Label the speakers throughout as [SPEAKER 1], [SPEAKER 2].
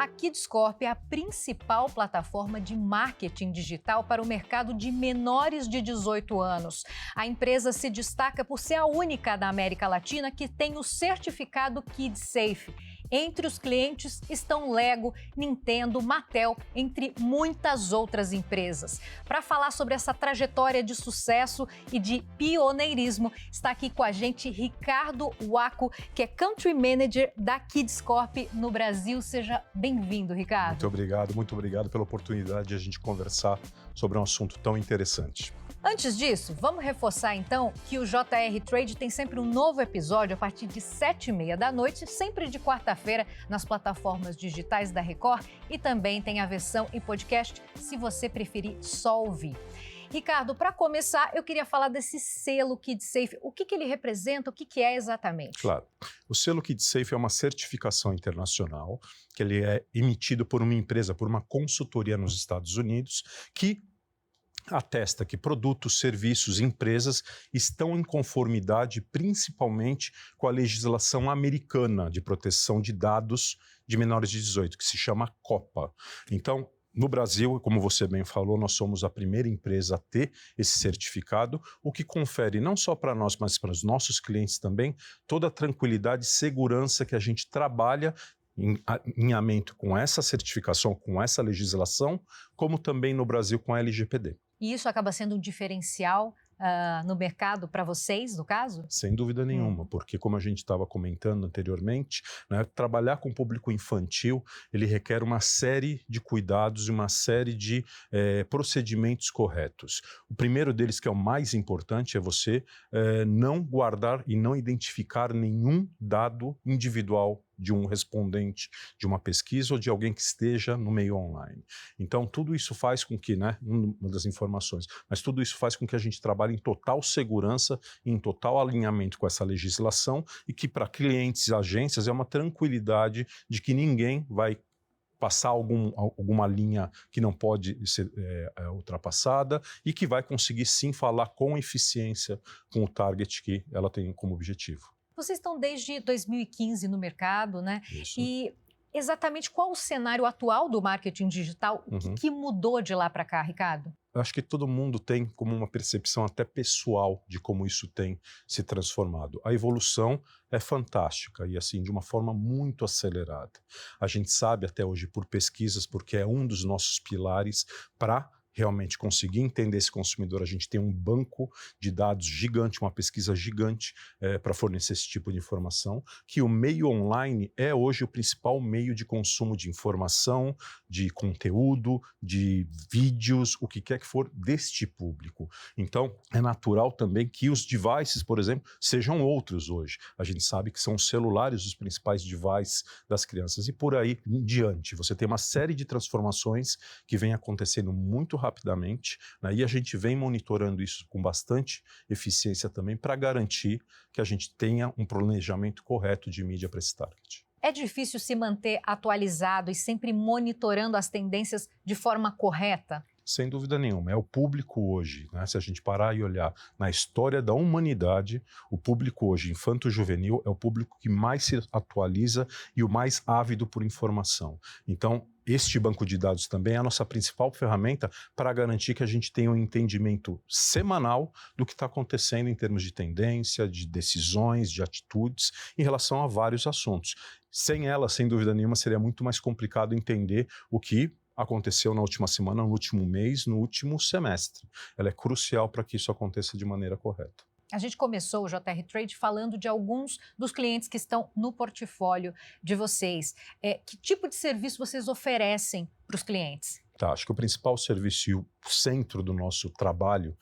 [SPEAKER 1] A Kids Corp é a principal plataforma de marketing digital para o mercado de menores de 18 anos. A empresa se destaca por ser a única da América Latina que tem o certificado Kids Safe. Entre os clientes estão Lego, Nintendo, Mattel, entre muitas outras empresas. Para falar sobre essa trajetória de sucesso e de pioneirismo, está aqui com a gente Ricardo Waco, que é Country Manager da Kids Corp no Brasil. Seja bem-vindo, Ricardo.
[SPEAKER 2] Muito obrigado pela oportunidade de a gente conversar sobre um assunto tão interessante.
[SPEAKER 1] Antes disso, vamos reforçar então que o JR Trade tem sempre um novo episódio a partir de 7h30 da noite, sempre de quarta-feira, nas plataformas digitais da Record, e também tem a versão em podcast, se você preferir só ouvir. Ricardo, para começar, eu queria falar desse selo Kids Safe. O que ele representa, o que é exatamente?
[SPEAKER 2] Claro. O selo Kids Safe é uma certificação internacional que ele é emitido por uma empresa, por uma consultoria nos Estados Unidos, que atesta que produtos, serviços, empresas estão em conformidade principalmente com a legislação americana de proteção de dados de menores de 18, que se chama COPPA. Então, no Brasil, como você bem falou, nós somos a primeira empresa a ter esse certificado, o que confere não só para nós, mas para os nossos clientes também, toda a tranquilidade e segurança que a gente trabalha em alinhamento com essa certificação, com essa legislação, como também no Brasil com a LGPD.
[SPEAKER 1] E isso acaba sendo um diferencial no mercado para vocês, no caso?
[SPEAKER 2] Sem dúvida nenhuma, porque como a gente estava comentando anteriormente, né, trabalhar com público infantil, ele requer uma série de cuidados e uma série de procedimentos corretos. O primeiro deles, que é o mais importante, é você não guardar e não identificar nenhum dado individual de um respondente de uma pesquisa ou de alguém que esteja no meio online. Então, tudo isso faz com que, né, uma das informações, mas tudo isso faz com que a gente trabalhe em total segurança, em total alinhamento com essa legislação e que para clientes e agências é uma tranquilidade de que ninguém vai passar alguma linha que não pode ser ultrapassada e que vai conseguir sim falar com eficiência com o target que ela tem como objetivo.
[SPEAKER 1] Vocês estão desde 2015 no mercado, né?
[SPEAKER 2] Isso.
[SPEAKER 1] E exatamente qual o cenário atual do marketing digital? O que mudou de lá para cá, Ricardo?
[SPEAKER 2] Eu acho que todo mundo tem como uma percepção até pessoal de como isso tem se transformado. A evolução é fantástica e assim, de uma forma muito acelerada. A gente sabe até hoje por pesquisas, porque é um dos nossos pilares para realmente conseguir entender esse consumidor. A gente tem um banco de dados gigante, uma pesquisa gigante para fornecer esse tipo de informação, que o meio online é hoje o principal meio de consumo de informação, de conteúdo, de vídeos, o que quer que for deste público. Então, é natural também que os devices, por exemplo, sejam outros hoje. A gente sabe que são os celulares os principais devices das crianças e por aí em diante. Você tem uma série de transformações que vem acontecendo muito rapidamente, né, e a gente vem monitorando isso com bastante eficiência também para garantir que a gente tenha um planejamento correto de mídia para esse target.
[SPEAKER 1] É difícil se manter atualizado e sempre monitorando as tendências de forma correta?
[SPEAKER 2] Sem dúvida nenhuma, é o público hoje, né? Se a gente parar e olhar na história da humanidade, o público hoje infanto-juvenil é o público que mais se atualiza e o mais ávido por informação. Então, este banco de dados também é a nossa principal ferramenta para garantir que a gente tenha um entendimento semanal do que está acontecendo em termos de tendência, de decisões, de atitudes em relação a vários assuntos. Sem ela, sem dúvida nenhuma, seria muito mais complicado entender o que aconteceu na última semana, no último mês, no último semestre. Ela é crucial para que isso aconteça de maneira correta.
[SPEAKER 1] A gente começou o JR Trade falando de alguns dos clientes que estão no portfólio de vocês. Que tipo de serviço vocês oferecem para os clientes?
[SPEAKER 2] Tá, acho que o principal serviço e o centro do nosso trabalho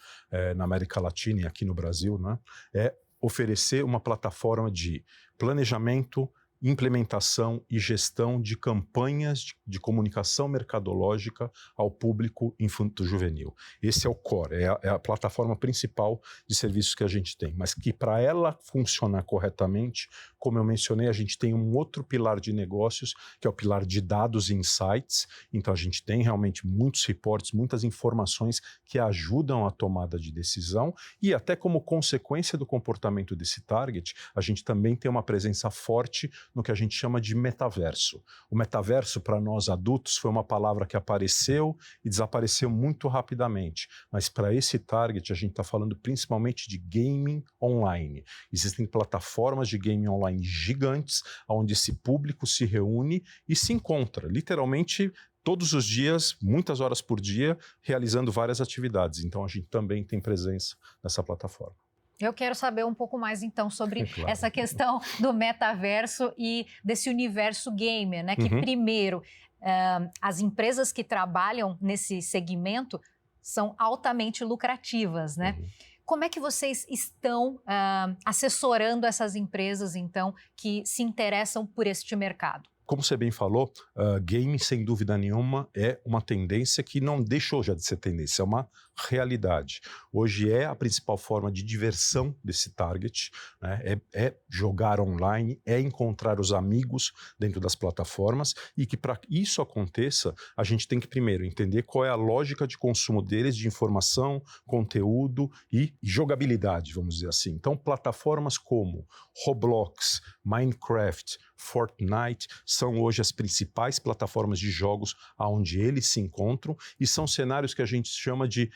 [SPEAKER 2] na América Latina e aqui no Brasil, né, é oferecer uma plataforma de planejamento, implementação e gestão de campanhas de comunicação mercadológica ao público infanto-juvenil. Esse é o core, é a plataforma principal de serviços que a gente tem, mas que para ela funcionar corretamente, como eu mencionei, a gente tem um outro pilar de negócios, que é o pilar de dados e insights. Então a gente tem realmente muitos reportes, muitas informações que ajudam a tomada de decisão e até como consequência do comportamento desse target, a gente também tem uma presença forte no que a gente chama de metaverso. O metaverso, para nós adultos, foi uma palavra que apareceu e desapareceu muito rapidamente. Mas para esse target, a gente está falando principalmente de gaming online. Existem plataformas de gaming online gigantes, onde esse público se reúne e se encontra, literalmente, todos os dias, muitas horas por dia, realizando várias atividades. Então, a gente também tem presença nessa plataforma.
[SPEAKER 1] Eu quero saber um pouco mais, então, sobre
[SPEAKER 2] Claro.
[SPEAKER 1] essa questão do metaverso e desse universo gamer, né? Que, primeiro, as empresas que trabalham nesse segmento são altamente lucrativas, né? Como é que vocês estão assessorando essas empresas, então, que se interessam por este mercado?
[SPEAKER 2] Como você bem falou, game, sem dúvida nenhuma, é uma tendência que não deixou já de ser tendência, é uma realidade. Hoje é a principal forma de diversão desse target, né? É jogar online, é encontrar os amigos dentro das plataformas e que para isso aconteça, a gente tem que primeiro entender qual é a lógica de consumo deles de informação, conteúdo e jogabilidade, vamos dizer assim. Então, plataformas como Roblox, Minecraft, Fortnite são hoje as principais plataformas de jogos onde eles se encontram e são cenários que a gente chama de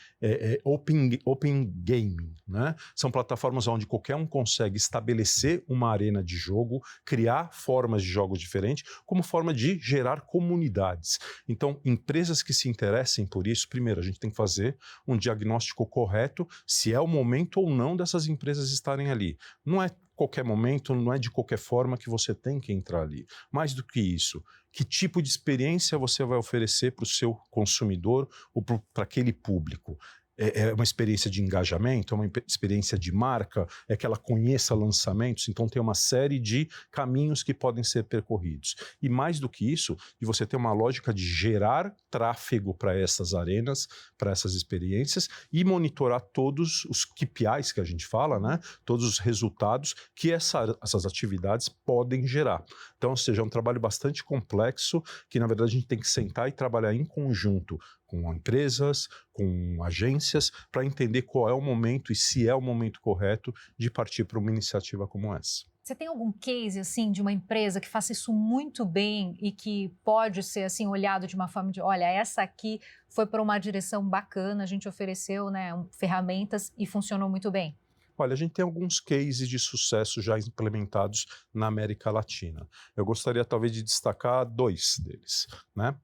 [SPEAKER 2] open gaming, né? São plataformas onde qualquer um consegue estabelecer uma arena de jogo, criar formas de jogos diferentes, como forma de gerar comunidades. Então, empresas que se interessem por isso, primeiro, a gente tem que fazer um diagnóstico correto se é o momento ou não dessas empresas estarem ali. Não é qualquer momento, não é de qualquer forma que você tem que entrar ali. Mais do que isso, que tipo de experiência você vai oferecer para o seu consumidor ou para aquele público? É uma experiência de engajamento, é uma experiência de marca, é que ela conheça lançamentos, então tem uma série de caminhos que podem ser percorridos. E mais do que isso, de você ter uma lógica de gerar tráfego para essas arenas, para essas experiências e monitorar todos os KPIs que a gente fala, né? Todos os resultados que essas atividades podem gerar. Então, ou seja, é um trabalho bastante complexo que, na verdade, a gente tem que sentar e trabalhar em conjunto com empresas, com agências, para entender qual é o momento e se é o momento correto de partir para uma iniciativa como essa.
[SPEAKER 1] Você tem algum case, assim, de uma empresa que faça isso muito bem e que pode ser, assim, olhado de uma forma de, olha, essa aqui foi para uma direção bacana, a gente ofereceu, né, ferramentas e funcionou muito bem?
[SPEAKER 2] Olha, a gente tem alguns cases de sucesso já implementados na América Latina. Eu gostaria, talvez, de destacar 2 deles, né?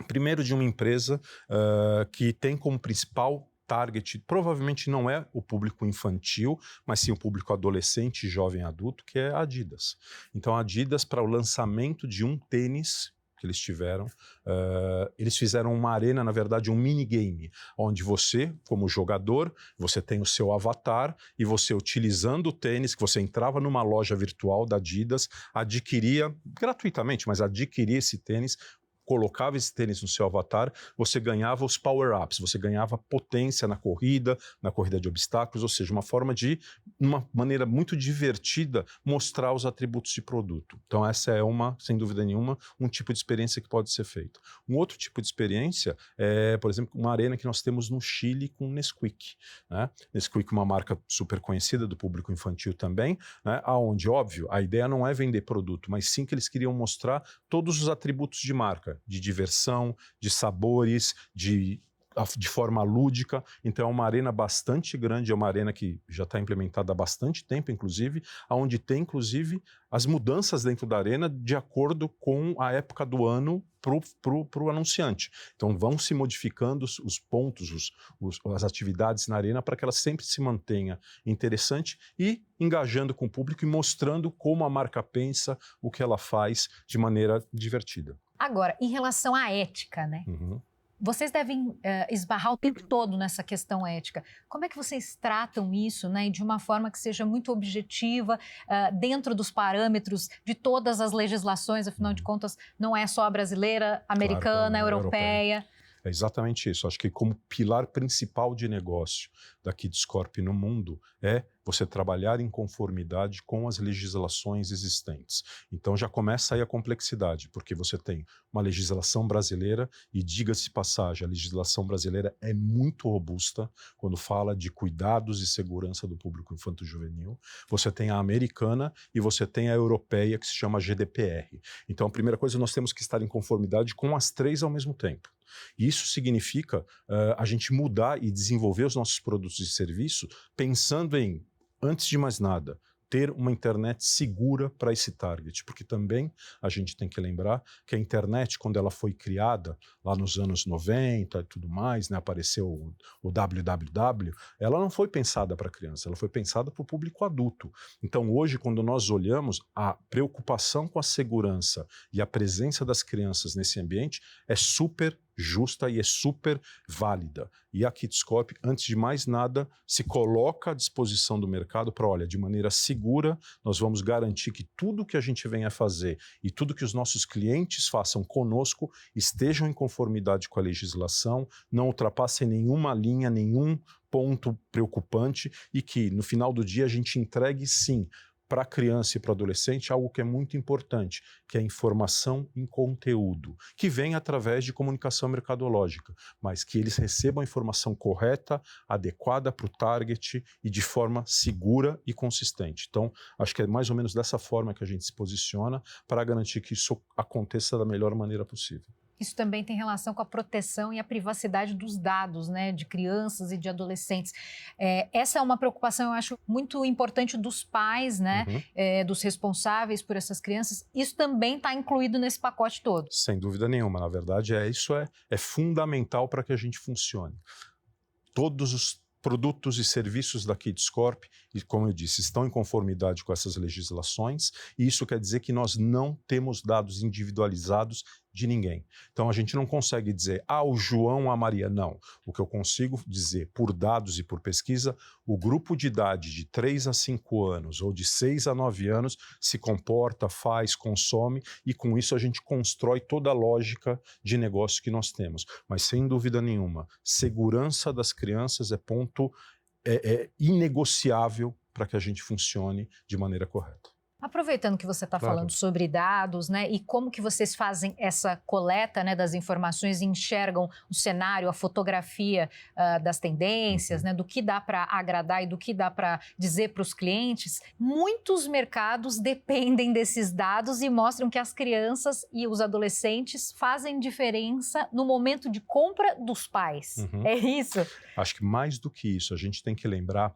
[SPEAKER 2] Primeiro, de uma empresa que tem como principal target, provavelmente não é o público infantil, mas sim o público adolescente, jovem adulto, que é a Adidas. Então, a Adidas, para o lançamento de um tênis que eles tiveram, eles fizeram uma arena, na verdade, um minigame, onde você, como jogador, você tem o seu avatar e você, utilizando o tênis, que você entrava numa loja virtual da Adidas, adquiria, gratuitamente, mas adquiria esse tênis, colocava esse tênis no seu avatar, você ganhava os power-ups, você ganhava potência na corrida de obstáculos, ou seja, uma forma de, uma maneira muito divertida, mostrar os atributos de produto. Então essa é sem dúvida nenhuma, um tipo de experiência que pode ser feito. Um outro tipo de experiência é, por exemplo, uma arena que nós temos no Chile com Nesquik, né? Nesquik é uma marca super conhecida do público infantil também, né? Onde, óbvio, a ideia não é vender produto, mas sim que eles queriam mostrar todos os atributos de marca, de diversão, de sabores, de forma lúdica. Então é uma arena bastante grande, é uma arena que já está implementada há bastante tempo, inclusive, onde tem, inclusive, as mudanças dentro da arena de acordo com a época do ano para o anunciante. Então vão se modificando os pontos, as atividades na arena para que ela sempre se mantenha interessante e engajando com o público e mostrando como a marca pensa, o que ela faz de maneira divertida.
[SPEAKER 1] Agora, em relação à ética, né? Vocês devem esbarrar o tempo todo nessa questão ética. Como é que vocês tratam isso, né, de uma forma que seja muito objetiva, dentro dos parâmetros de todas as legislações, afinal de contas, não é só a brasileira, americana,
[SPEAKER 2] claro,
[SPEAKER 1] europeia.
[SPEAKER 2] É exatamente isso. Acho que como pilar principal de negócio da Kids Corp no mundo é você trabalhar em conformidade com as legislações existentes. Então já começa aí a complexidade, porque você tem uma legislação brasileira e, diga-se passagem, a legislação brasileira é muito robusta quando fala de cuidados e segurança do público infanto-juvenil. Você tem a americana e você tem a europeia, que se chama GDPR. Então a primeira coisa, nós temos que estar em conformidade com as três ao mesmo tempo. Isso significa a gente mudar e desenvolver os nossos produtos e serviços pensando em, antes de mais nada, ter uma internet segura para esse target, porque também a gente tem que lembrar que a internet, quando ela foi criada, lá nos anos 90 e tudo mais, né, apareceu o www, ela não foi pensada para criança, ela foi pensada para o público adulto. Então hoje, quando nós olhamos, a preocupação com a segurança e a presença das crianças nesse ambiente é super justa e é super válida. E a Kidscorp, antes de mais nada, se coloca à disposição do mercado para, olha, de maneira segura, nós vamos garantir que tudo que a gente venha fazer e tudo que os nossos clientes façam conosco estejam em conformidade com a legislação, não ultrapassem nenhuma linha, nenhum ponto preocupante e que, no final do dia, a gente entregue, sim, para a criança e para o adolescente, algo que é muito importante, que é a informação em conteúdo, que vem através de comunicação mercadológica, mas que eles recebam a informação correta, adequada para o target e de forma segura e consistente. Então, acho que é mais ou menos dessa forma que a gente se posiciona para garantir que isso aconteça da melhor maneira possível.
[SPEAKER 1] Isso também tem relação com a proteção e a privacidade dos dados, né, de crianças e de adolescentes. Essa é uma preocupação, eu acho, muito importante dos pais, né, dos responsáveis por essas crianças. Isso também está incluído nesse pacote todo.
[SPEAKER 2] Sem dúvida nenhuma. Na verdade, isso é fundamental para que a gente funcione. Todos os produtos e serviços da Kidscorp, e como eu disse, estão em conformidade com essas legislações, e isso quer dizer que nós não temos dados individualizados de ninguém. Então a gente não consegue dizer, o João, a Maria, não. O que eu consigo dizer, por dados e por pesquisa, o grupo de idade de 3 a 5 anos ou de 6 a 9 anos se comporta, faz, consome, e com isso a gente constrói toda a lógica de negócio que nós temos. Mas sem dúvida nenhuma, segurança das crianças é ponto inegociável para que a gente funcione de maneira correta.
[SPEAKER 1] Aproveitando que você está falando sobre dados, né, e como que vocês fazem essa coleta, né, das informações e enxergam o cenário, a fotografia das tendências, né, do que dá para agradar e do que dá para dizer para os clientes, muitos mercados dependem desses dados e mostram que as crianças e os adolescentes fazem diferença no momento de compra dos pais. É isso?
[SPEAKER 2] Acho que mais do que isso, a gente tem que lembrar,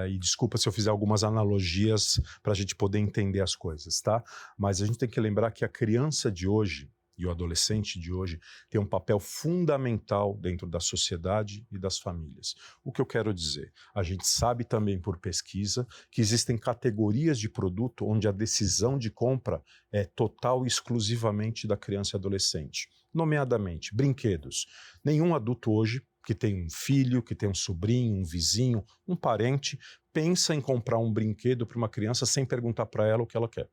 [SPEAKER 2] e desculpa se eu fizer algumas analogias para a gente poder entender as coisas, tá? Mas a gente tem que lembrar que a criança de hoje e o adolescente de hoje tem um papel fundamental dentro da sociedade e das famílias. O que eu quero dizer? A gente sabe também por pesquisa que existem categorias de produto onde a decisão de compra é total e exclusivamente da criança e adolescente. Nomeadamente, brinquedos. Nenhum adulto hoje que tem um filho, que tem um sobrinho, um vizinho, um parente, pensa em comprar um brinquedo para uma criança sem perguntar para ela o que ela quer.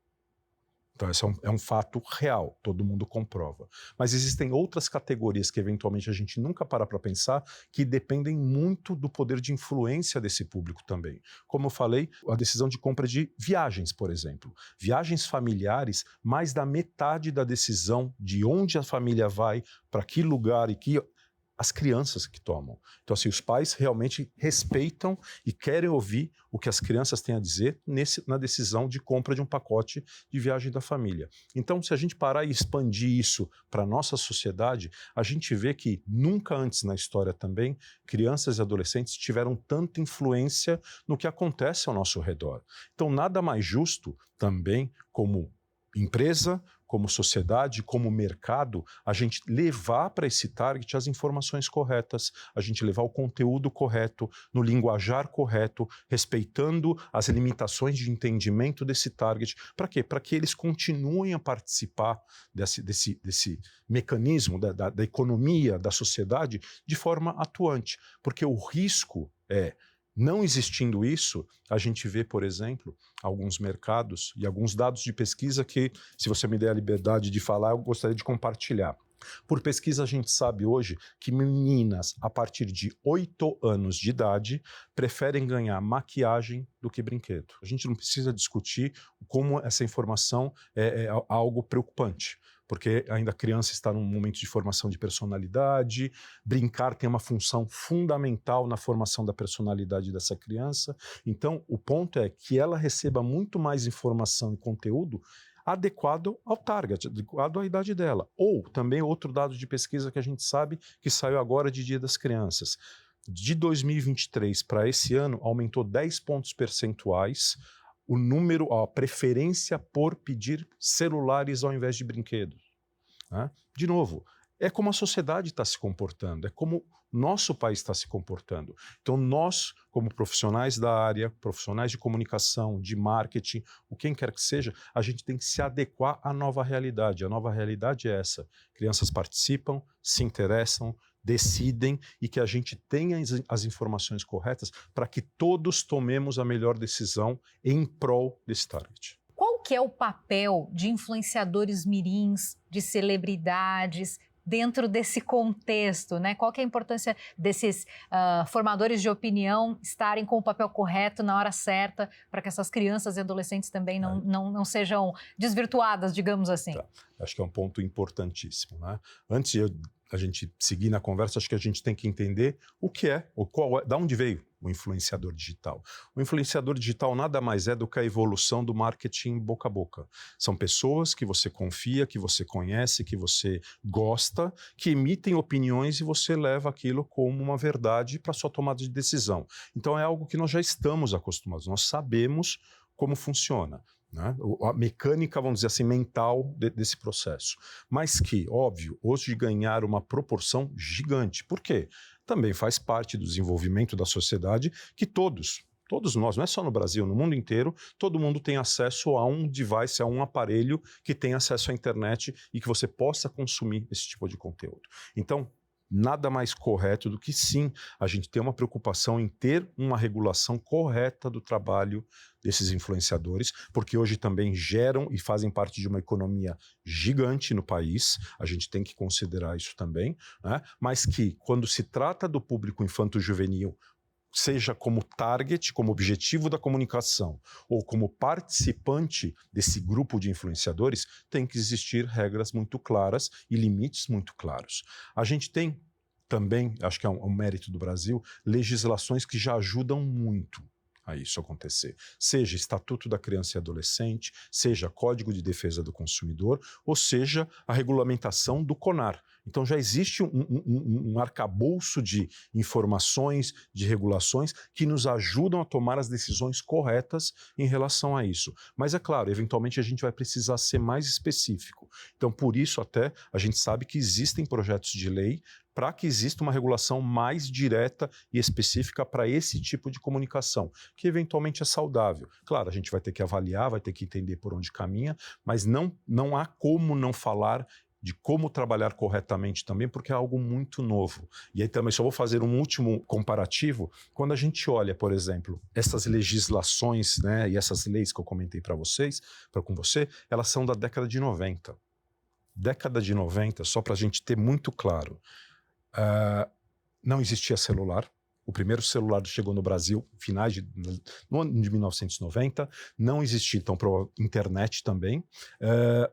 [SPEAKER 2] Então, esse é um fato real, todo mundo comprova. Mas existem outras categorias que, eventualmente, a gente nunca para pensar, que dependem muito do poder de influência desse público também. Como eu falei, a decisão de compra de viagens, por exemplo. Viagens familiares, mais da metade da decisão de onde a família vai, para que lugar e que... as crianças que tomam. Então, assim, os pais realmente respeitam e querem ouvir o que as crianças têm a dizer na decisão de compra de um pacote de viagem da família. Então, se a gente parar e expandir isso para a nossa sociedade, a gente vê que nunca antes na história também, crianças e adolescentes tiveram tanta influência no que acontece ao nosso redor. Então, nada mais justo também, como empresa, como sociedade, como mercado, a gente levar para esse target as informações corretas, a gente levar o conteúdo correto, no linguajar correto, respeitando as limitações de entendimento desse target. Para quê? Para que eles continuem a participar desse mecanismo da economia, da sociedade, de forma atuante. Porque o risco não existindo isso, a gente vê, por exemplo, alguns mercados e alguns dados de pesquisa que, se você me der a liberdade de falar, eu gostaria de compartilhar. Por pesquisa, a gente sabe hoje que meninas a partir de 8 anos de idade preferem ganhar maquiagem do que brinquedo. A gente não precisa discutir como essa informação é algo preocupante, porque ainda a criança está num momento de formação de personalidade, brincar tem uma função fundamental na formação da personalidade dessa criança. Então, o ponto é que ela receba muito mais informação e conteúdo adequado ao target, adequado à idade dela. Ou também outro dado de pesquisa que a gente sabe que saiu agora de Dia das Crianças. De 2023 para esse ano, aumentou 10 pontos percentuais o número, a preferência por pedir celulares ao invés de brinquedos. Né? De novo, é como a sociedade está se comportando, é como nosso país está se comportando. Então nós, como profissionais da área, profissionais de comunicação, de marketing, o quem quer que seja, a gente tem que se adequar à nova realidade. A nova realidade é essa. Crianças participam, se interessam, decidem e que a gente tenha as informações corretas para que todos tomemos a melhor decisão em prol desse target.
[SPEAKER 1] Qual que é o papel de influenciadores mirins, de celebridades, dentro desse contexto, né? Qual que é a importância desses formadores de opinião estarem com o papel correto na hora certa para que essas crianças e adolescentes também não sejam desvirtuadas, digamos assim?
[SPEAKER 2] Tá. Acho que é um ponto importantíssimo, né? Antes de a gente seguir na conversa, acho que a gente tem que entender o que é, da onde veio o influenciador digital. O influenciador digital nada mais é do que a evolução do marketing boca a boca. São pessoas que você confia, que você conhece, que você gosta, que emitem opiniões e você leva aquilo como uma verdade para sua tomada de decisão. Então é algo que nós já estamos acostumados, nós sabemos como funciona. Né? A mecânica, vamos dizer assim, mental desse processo. Mas que, óbvio, hoje ganhar uma proporção gigante. Por quê? Também faz parte do desenvolvimento da sociedade que todos nós, não é só no Brasil, no mundo inteiro, todo mundo tem acesso a um device, a um aparelho que tem acesso à internet e que você possa consumir esse tipo de conteúdo. Então, nada mais correto do que sim, a gente ter uma preocupação em ter uma regulação correta do trabalho desses influenciadores, porque hoje também geram e fazem parte de uma economia gigante no país, a gente tem que considerar isso também, né? Mas que quando se trata do público infanto-juvenil, seja como target, como objetivo da comunicação, ou como participante desse grupo de influenciadores, tem que existir regras muito claras e limites muito claros. A gente tem também, acho que é um mérito do Brasil, legislações que já ajudam muito a isso acontecer. Seja Estatuto da Criança e Adolescente, seja Código de Defesa do Consumidor, ou seja a regulamentação do CONAR. Então já existe um arcabouço de informações, de regulações que nos ajudam a tomar as decisões corretas em relação a isso. Mas é claro, eventualmente a gente vai precisar ser mais específico. Então por isso até a gente sabe que existem projetos de lei para que exista uma regulação mais direta e específica para esse tipo de comunicação, que eventualmente é saudável. Claro, a gente vai ter que avaliar, vai ter que entender por onde caminha, mas não há como não falar de como trabalhar corretamente também, porque é algo muito novo. E aí também só vou fazer um último comparativo. Quando a gente olha, por exemplo, essas legislações, né, e essas leis que eu comentei com você, elas são da década de 90. Década de 90, só para a gente ter muito claro, não existia celular. O primeiro celular chegou no Brasil no ano de 1990. Não existia, então, internet também.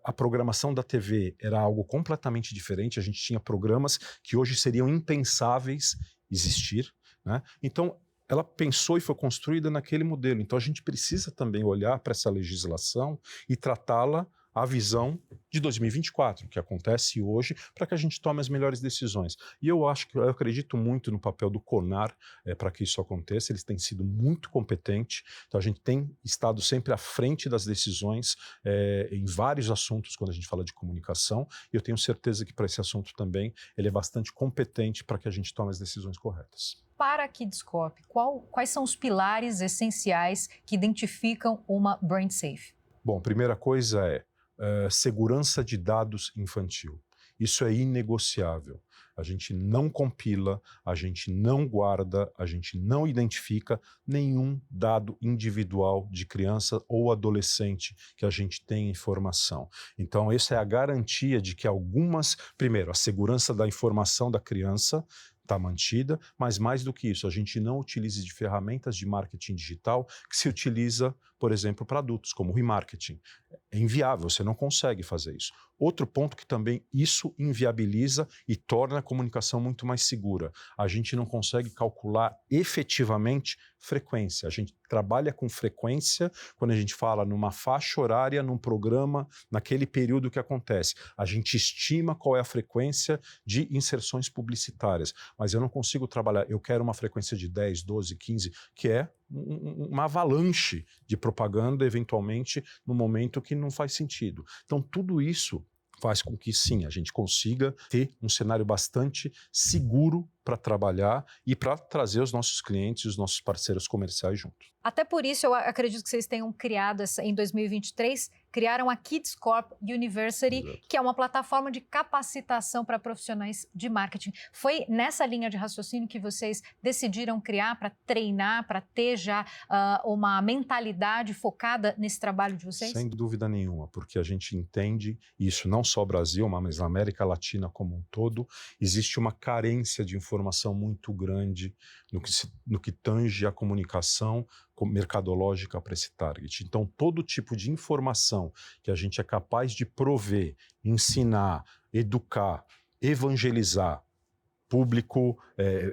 [SPEAKER 2] A programação da TV era algo completamente diferente. A gente tinha programas que hoje seriam impensáveis existir, né? Então, ela pensou e foi construída naquele modelo. Então, a gente precisa também olhar para essa legislação e tratá-la a visão de 2024, que acontece hoje, para que a gente tome as melhores decisões. E eu acredito muito no papel do CONAR para que isso aconteça. Eles têm sido muito competentes, então a gente tem estado sempre à frente das decisões em vários assuntos quando a gente fala de comunicação, e eu tenho certeza que para esse assunto também ele é bastante competente para que a gente tome as decisões corretas.
[SPEAKER 1] Para a Kidscope, quais são os pilares essenciais que identificam uma brand safe?
[SPEAKER 2] Bom, a primeira coisa é segurança de dados infantil. Isso é inegociável. A gente não compila, a gente não guarda, a gente não identifica nenhum dado individual de criança ou adolescente que a gente tem informação. Então, essa é a garantia de que primeiro, a segurança da informação da criança está mantida, mas mais do que isso, a gente não utiliza de ferramentas de marketing digital que se utiliza, por exemplo, para adultos, como o remarketing. É inviável, você não consegue fazer isso. Outro ponto que também isso inviabiliza e torna a comunicação muito mais segura. A gente não consegue calcular efetivamente frequência. A gente trabalha com frequência quando a gente fala numa faixa horária, num programa, naquele período que acontece. A gente estima qual é a frequência de inserções publicitárias, mas eu não consigo trabalhar. Eu quero uma frequência de 10, 12, 15, que é uma avalanche de propaganda, eventualmente, no momento que não faz sentido. Então, tudo isso faz com que, sim, a gente consiga ter um cenário bastante seguro para trabalhar e para trazer os nossos clientes e os nossos parceiros comerciais juntos.
[SPEAKER 1] Até por isso, eu acredito que vocês tenham criado, em 2023, criaram a Kids Corp University,
[SPEAKER 2] Exato.
[SPEAKER 1] que é uma plataforma de capacitação para profissionais de marketing. Foi nessa linha de raciocínio que vocês decidiram criar para treinar, para ter já uma mentalidade focada nesse trabalho de vocês?
[SPEAKER 2] Sem dúvida nenhuma, porque a gente entende isso não só no Brasil, mas na América Latina como um todo, existe uma carência de informação muito grande no que tange a comunicação mercadológica para esse target. Então, todo tipo de informação que a gente é capaz de prover, ensinar, educar, evangelizar público,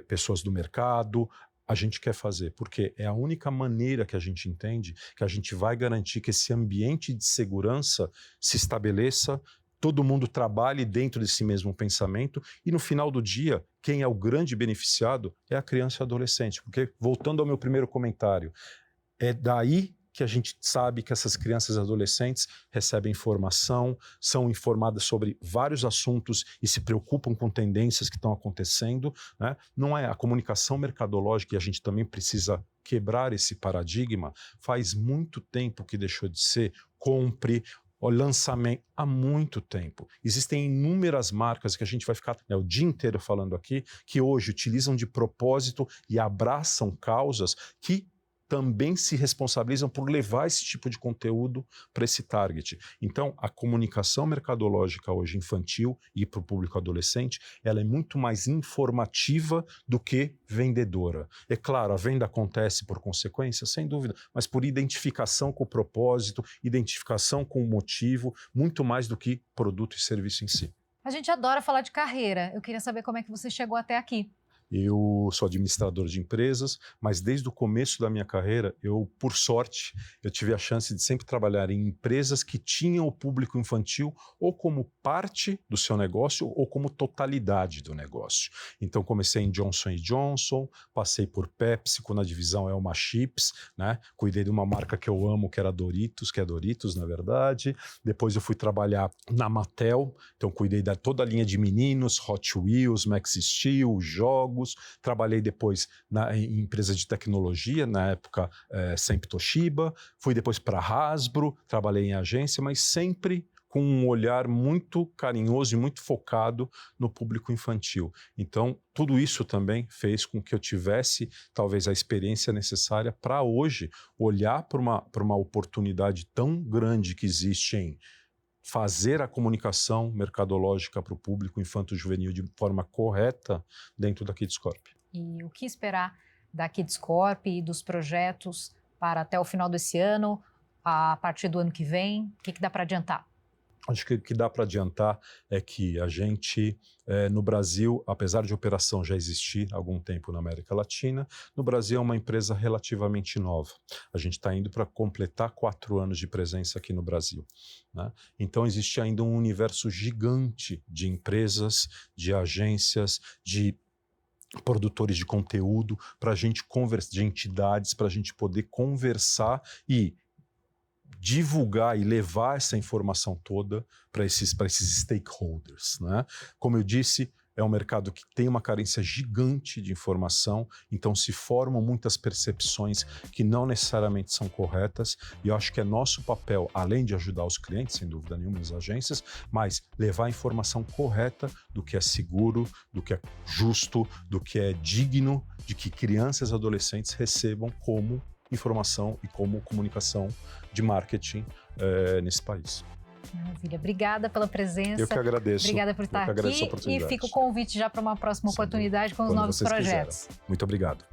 [SPEAKER 2] pessoas do mercado, a gente quer fazer, porque é a única maneira que a gente entende que a gente vai garantir que esse ambiente de segurança se estabeleça, todo mundo trabalhe dentro desse mesmo pensamento e, no final do dia, quem é o grande beneficiado é a criança e o adolescente. Porque, voltando ao meu primeiro comentário, é daí que a gente sabe que essas crianças e adolescentes recebem informação, são informadas sobre vários assuntos e se preocupam com tendências que estão acontecendo, né? Não é a comunicação mercadológica, e a gente também precisa quebrar esse paradigma, faz muito tempo que deixou de ser compre, o lançamento, há muito tempo. Existem inúmeras marcas que a gente vai ficar o dia inteiro falando aqui, que hoje utilizam de propósito e abraçam causas que também se responsabilizam por levar esse tipo de conteúdo para esse target. Então, a comunicação mercadológica hoje infantil e para o público adolescente, ela é muito mais informativa do que vendedora. É claro, a venda acontece por consequência, sem dúvida, mas por identificação com o propósito, identificação com o motivo, muito mais do que produto e serviço em si.
[SPEAKER 1] A gente adora falar de carreira. Eu queria saber como é que você chegou até aqui.
[SPEAKER 2] Eu sou administrador de empresas, mas desde o começo da minha carreira, por sorte, eu tive a chance de sempre trabalhar em empresas que tinham o público infantil ou como parte do seu negócio ou como totalidade do negócio. Então comecei em Johnson & Johnson, passei por PepsiCo na divisão Elma Chips, né? Cuidei de uma marca que eu amo, que era Doritos, que é Doritos na verdade. Depois eu fui trabalhar na Mattel, então cuidei de toda a linha de meninos, Hot Wheels, Max Steel, jogos. Trabalhei depois em empresa de tecnologia, na época sempre Toshiba, fui depois para Hasbro, trabalhei em agência, mas sempre com um olhar muito carinhoso e muito focado no público infantil. Então, tudo isso também fez com que eu tivesse talvez a experiência necessária para hoje olhar para uma oportunidade tão grande que existe em fazer a comunicação mercadológica para o público infanto-juvenil de forma correta dentro da Kids Corp.
[SPEAKER 1] E o que esperar da Kids Corp e dos projetos para até o final desse ano, a partir do ano que vem? O que dá para adiantar?
[SPEAKER 2] Acho que o que dá para adiantar é que a gente, no Brasil, apesar de a operação já existir há algum tempo na América Latina, no Brasil é uma empresa relativamente nova. A gente está indo para completar 4 anos de presença aqui no Brasil, né? Então existe ainda um universo gigante de empresas, de agências, de produtores de conteúdo, para a gente conversar, de entidades, para a gente poder conversar e divulgar e levar essa informação toda para esses stakeholders, né? Como eu disse, é um mercado que tem uma carência gigante de informação, então se formam muitas percepções que não necessariamente são corretas, e eu acho que é nosso papel, além de ajudar os clientes, sem dúvida nenhuma, as agências, mas levar a informação correta do que é seguro, do que é justo, do que é digno de que crianças e adolescentes recebam como informação e como comunicação de marketing nesse país.
[SPEAKER 1] Maravilha. Obrigada pela presença.
[SPEAKER 2] Eu que agradeço.
[SPEAKER 1] Obrigada por estar aqui. E fica o convite já para uma próxima oportunidade com os novos projetos.
[SPEAKER 2] Quiserem. Muito obrigado.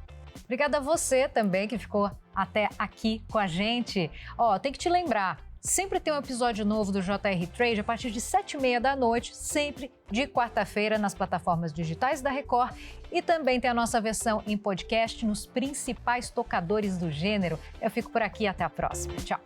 [SPEAKER 1] Obrigada a você também que ficou até aqui com a gente. Tem que te lembrar, sempre tem um episódio novo do JR Trade a partir de 7h30 da noite, sempre de quarta-feira nas plataformas digitais da Record, e também tem a nossa versão em podcast nos principais tocadores do gênero. Eu fico por aqui, até a próxima. Tchau.